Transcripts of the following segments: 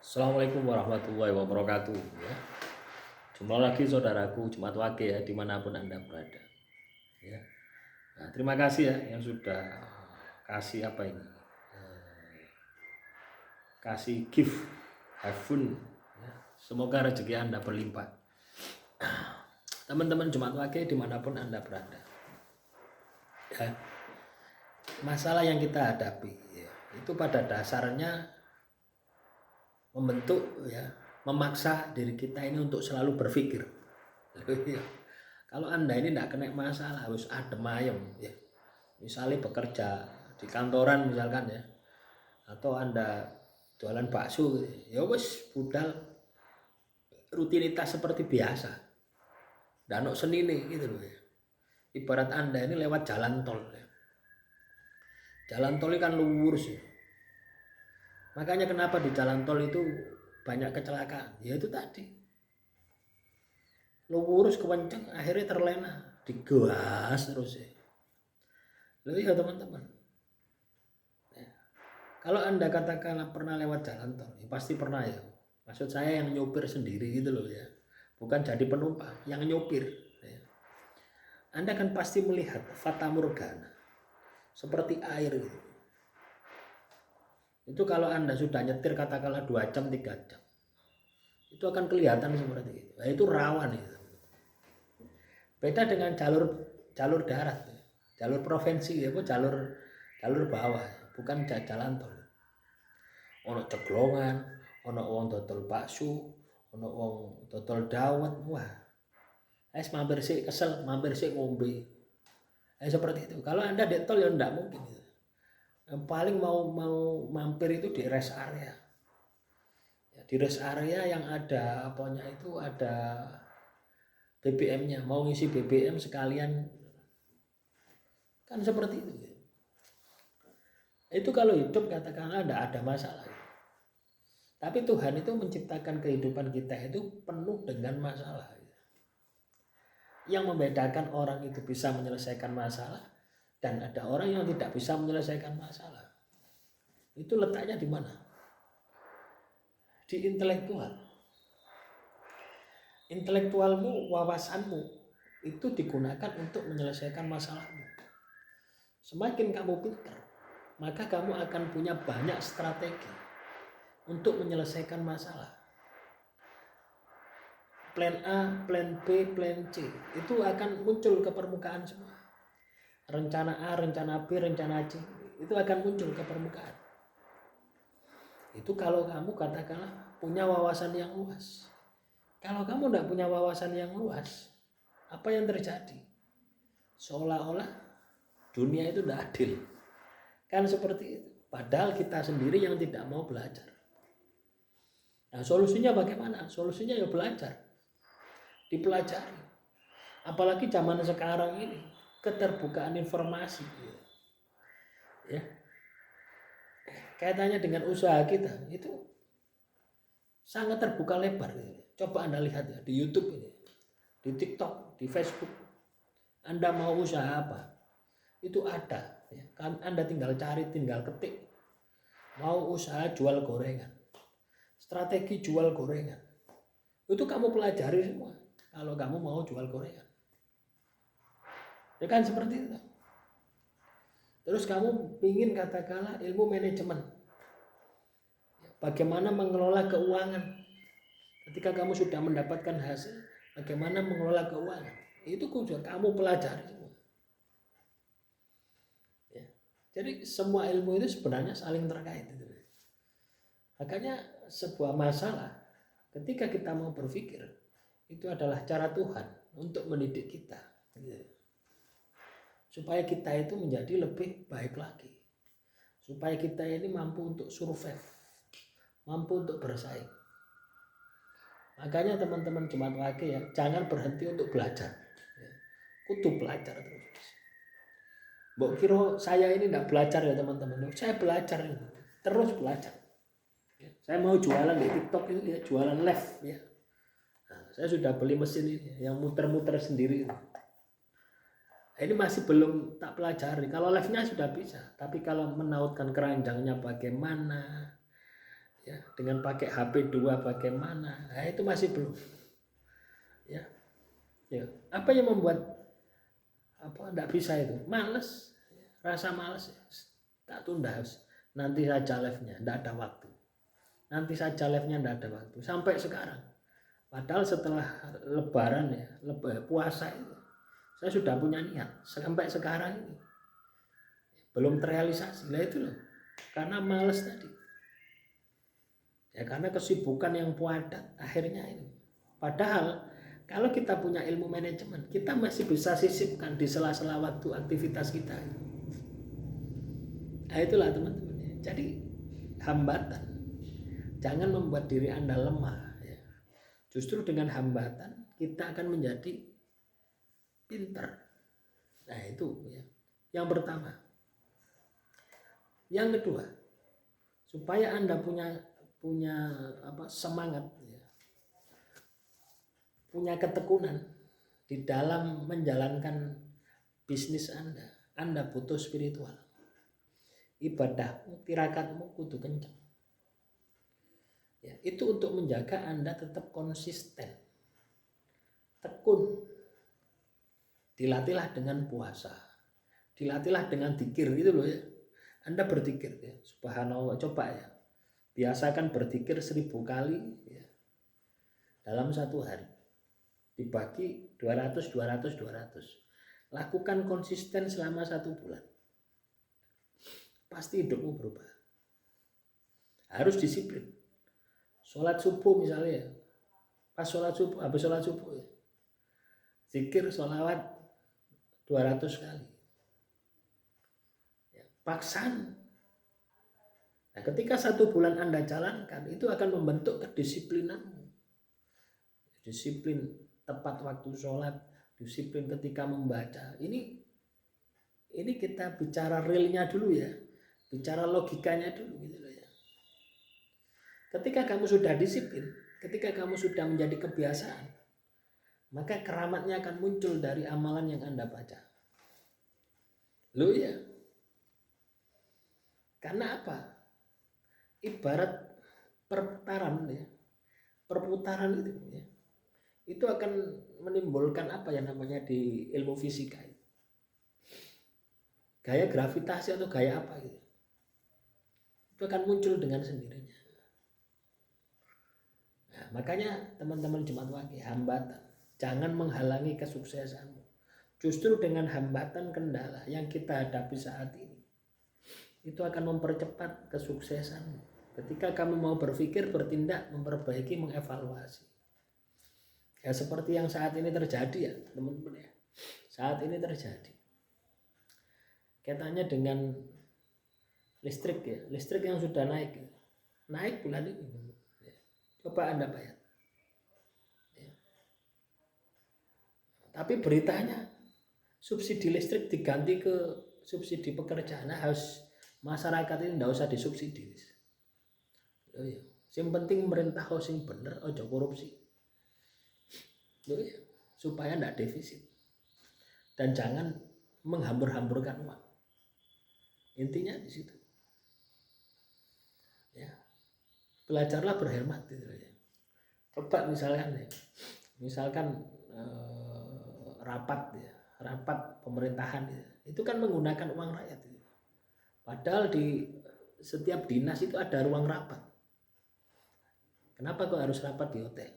Assalamualaikum warahmatullahi wabarakatuh ya. Jumpa lagi saudaraku Jumat Wage ya dimanapun Anda berada ya. Nah, terima kasih ya yang sudah kasih apa ini kasih gift have fun ya. Semoga rezeki Anda berlimpah teman-teman Jumat Wage dimanapun Anda berada ya. Masalah yang kita hadapi ya, itu pada dasarnya membentuk ya, memaksa diri kita ini untuk selalu berpikir. Kalau Anda ini tidak kena masalah harus adem ayem ya. Misalnya bekerja di kantoran misalkan ya, atau Anda jualan bakso ya wes budal rutinitas seperti biasa. Danok senine gitu loh ya. Ibarat Anda ini lewat jalan tol ya. Jalan tol ini kan lurus ya. Makanya kenapa di jalan tol itu banyak kecelakaan? Ya itu tadi. Lurus kenceng akhirnya terlena, digas terus ya. Loh ya teman-teman. Ya. Kalau Anda katakanlah pernah lewat jalan tol, ya pasti pernah ya. Maksud saya yang nyopir sendiri gitu loh ya. Bukan jadi penumpang, yang nyopir. Ya. Anda kan pasti melihat fata morgana. Seperti air gitu. Itu kalau Anda sudah nyetir katakanlah 2 jam, 3 jam. Itu akan kelihatan seperti itu. Nah, itu rawan itu. Beda dengan jalur darat, ya. Jalur provinsi ya, jalur bawah, bukan jalan tol. Ono ceglongan, ono wong dodol bakso, ono wong dodol dawet, wah. Mampir sih kesel, mampir sih ngombe. Seperti itu. Kalau Anda di tol ya enggak mungkin. Yang paling mau mampir itu di rest area. Ya, di rest area yang ada apanya itu ada BBM-nya, mau ngisi BBM sekalian kan seperti itu. Itu kalau hidup katakanlah tidak ada masalah. Tapi Tuhan itu menciptakan kehidupan kita itu penuh dengan masalah. Yang membedakan orang itu bisa menyelesaikan masalah dan ada orang yang tidak bisa menyelesaikan masalah. Itu letaknya di mana? Di intelektual. Intelektualmu, wawasanmu itu digunakan untuk menyelesaikan masalahmu. Semakin kamu pintar, maka kamu akan punya banyak strategi untuk menyelesaikan masalah. Plan A, plan B, plan C itu akan muncul ke permukaan semua. Rencana A, rencana B, rencana C itu akan muncul ke permukaan. Itu kalau kamu katakanlah punya wawasan yang luas. Kalau kamu tidak punya wawasan yang luas, apa yang terjadi? Seolah-olah dunia itu tidak adil. Kan seperti itu. Padahal kita sendiri yang tidak mau belajar. Nah solusinya bagaimana? Solusinya ya belajar. Dipelajari. Apalagi zaman sekarang ini, keterbukaan informasi. Ya. Kaitannya dengan usaha kita, itu sangat terbuka lebar. Coba Anda lihat ya, di YouTube ini, di TikTok, di Facebook. Anda mau usaha apa? Itu ada. Ya. Kan Anda tinggal cari, tinggal ketik. Mau usaha jual gorengan. Strategi jual gorengan. Itu kamu pelajari semua. Kalau kamu mau jual gorengan. Ya kan seperti itu. Terus kamu ingin katakanlah ilmu manajemen. Bagaimana mengelola keuangan. Ketika kamu sudah mendapatkan hasil, bagaimana mengelola keuangan. Itu kamu pelajari semua. Ya. Jadi semua ilmu itu sebenarnya saling terkait. Makanya sebuah masalah ketika kita mau berpikir itu adalah cara Tuhan untuk mendidik kita. Supaya kita itu menjadi lebih baik lagi. Supaya kita ini mampu untuk survive. Mampu untuk bersaing. Makanya teman-teman Jumat Wage ya, jangan berhenti untuk belajar. Kudu belajar terus. Mbok kira saya ini tidak belajar ya teman-teman. Saya belajar itu. Terus belajar. Saya mau jualan di TikTok itu ya, jualan live ya. Nah, saya sudah beli mesin ini yang muter-muter sendiri. Nah, ini masih belum tak pelajari. Kalau live-nya sudah bisa, tapi kalau menautkan keranjangnya bagaimana, ya, dengan pakai HP 2 bagaimana, nah, itu masih belum, ya. Apa yang membuat enggak bisa itu? Males, rasa males, tak tunda, nanti saja live-nya, enggak ada waktu, nanti saja live-nya, enggak ada waktu, sampai sekarang. Padahal setelah lebaran ya, puasa itu, saya sudah punya niat, sampai sekarang ini belum terrealisasi. Lah itu loh, karena males tadi. Ya karena kesibukan yang padat akhirnya ini. Padahal kalau kita punya ilmu manajemen, kita masih bisa sisipkan di sela-sela waktu aktivitas kita. Nah itulah teman-teman. Jadi hambatan, jangan membuat diri Anda lemah. Ya. Justru dengan hambatan kita akan menjadi pintar. Nah itu ya. Yang pertama. Yang kedua, supaya Anda punya semangat, ya, punya ketekunan di dalam menjalankan bisnis Anda butuh spiritual. Ibadahmu, tirakatmu kudu kencang. Ya, itu untuk menjaga Anda tetap konsisten, tekun. Dilatihlah dengan puasa, dilatihlah dengan dzikir gitu loh ya. Anda berzikir ya, subhanallah, coba ya. Biasakan berzikir 1000 kali ya, dalam satu hari. Dibagi 200. Lakukan konsisten selama 1 bulan. Pasti hidupmu berubah. Harus disiplin. Sholat subuh misalnya ya. Pas sholat subuh, habis sholat subuh ya. Zikir sholawat 200 kali. Ya, paksaan. Nah, ketika 1 bulan Anda jalankan, itu akan membentuk kedisiplinanmu. Disiplin tepat waktu sholat, disiplin ketika membaca. Ini kita bicara realnya dulu ya, bicara logikanya dulu gitu loh ya. Ketika kamu sudah disiplin, ketika kamu sudah menjadi kebiasaan, maka keramatnya akan muncul dari amalan yang Anda baca. Loh ya. Karena apa? Ibarat perputaran ya. Perputaran itu ya. Itu akan menimbulkan apa yang namanya di ilmu fisika. Gaya gravitasi atau gaya apa gitu. Itu akan muncul dengan sendirinya. Nah, makanya teman-teman Jemaat Wage, hambatan. Jangan menghalangi kesuksesanmu. Justru dengan hambatan kendala yang kita hadapi saat ini, itu akan mempercepat kesuksesanmu. Ketika kamu mau berpikir, bertindak, memperbaiki, mengevaluasi. Ya seperti yang saat ini terjadi ya teman-teman ya. Saat ini terjadi. Katanya dengan listrik ya. Listrik yang sudah naik. Naik bulan ini. Coba Anda bayar. Ya. Tapi beritanya subsidi listrik diganti ke subsidi pekerjaan. Nah, harus masyarakat ini tidak usah disubsidi. Oh iya. Yang penting pemerintah housing bener, ojo korupsi. Oh iya. Supaya tidak defisit. Dan jangan menghambur-hamburkan uang. Intinya di situ. Ya. Belajarlah berhemat gitu ya. Coba misalkan rapat pemerintahan ya. Itu kan menggunakan uang rakyat ya. Padahal di setiap dinas itu ada ruang rapat. Kenapa kok harus rapat di hotel?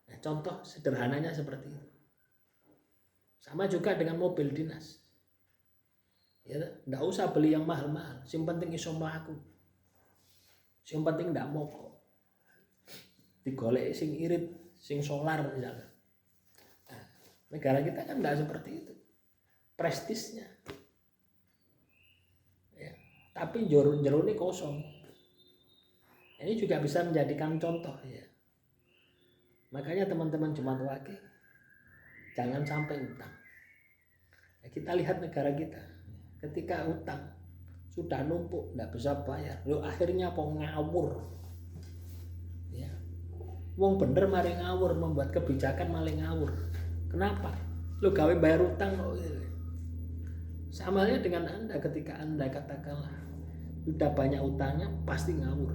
Nah, contoh sederhananya seperti itu. Sama juga dengan mobil dinas. Ya, enggak usah beli yang mahal-mahal, yang penting iso mlaku. Yang penting enggak mogok. Digoleki sing irit, sing solar misalnya. Nah, negara kita kan enggak seperti itu. Prestisnya. Ya, tapi jerone kosong. Ini juga bisa menjadikan contoh ya. Makanya teman-teman Jemaat Wage, jangan sampai utang. Ya, kita lihat negara kita, ketika utang sudah numpuk, nggak bisa bayar, lo akhirnya ngawur. Ya, wong bener mari ngawur, membuat kebijakan malah ngawur. Kenapa? Lo gawe bayar utang kok. Sama halnya dengan Anda, ketika Anda katakanlah sudah banyak utangnya, pasti ngawur.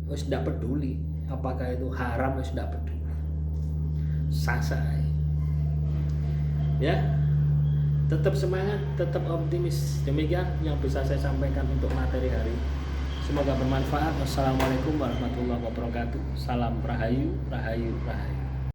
wis ndak peduli apakah itu haram, wis ndak peduli, sasa ya. Tetap semangat, tetap optimis. Demikian yang bisa saya sampaikan untuk materi hari ini. Semoga bermanfaat. Wassalamualaikum warahmatullahi wabarakatuh. Salam Rahayu, Rahayu, Rahayu.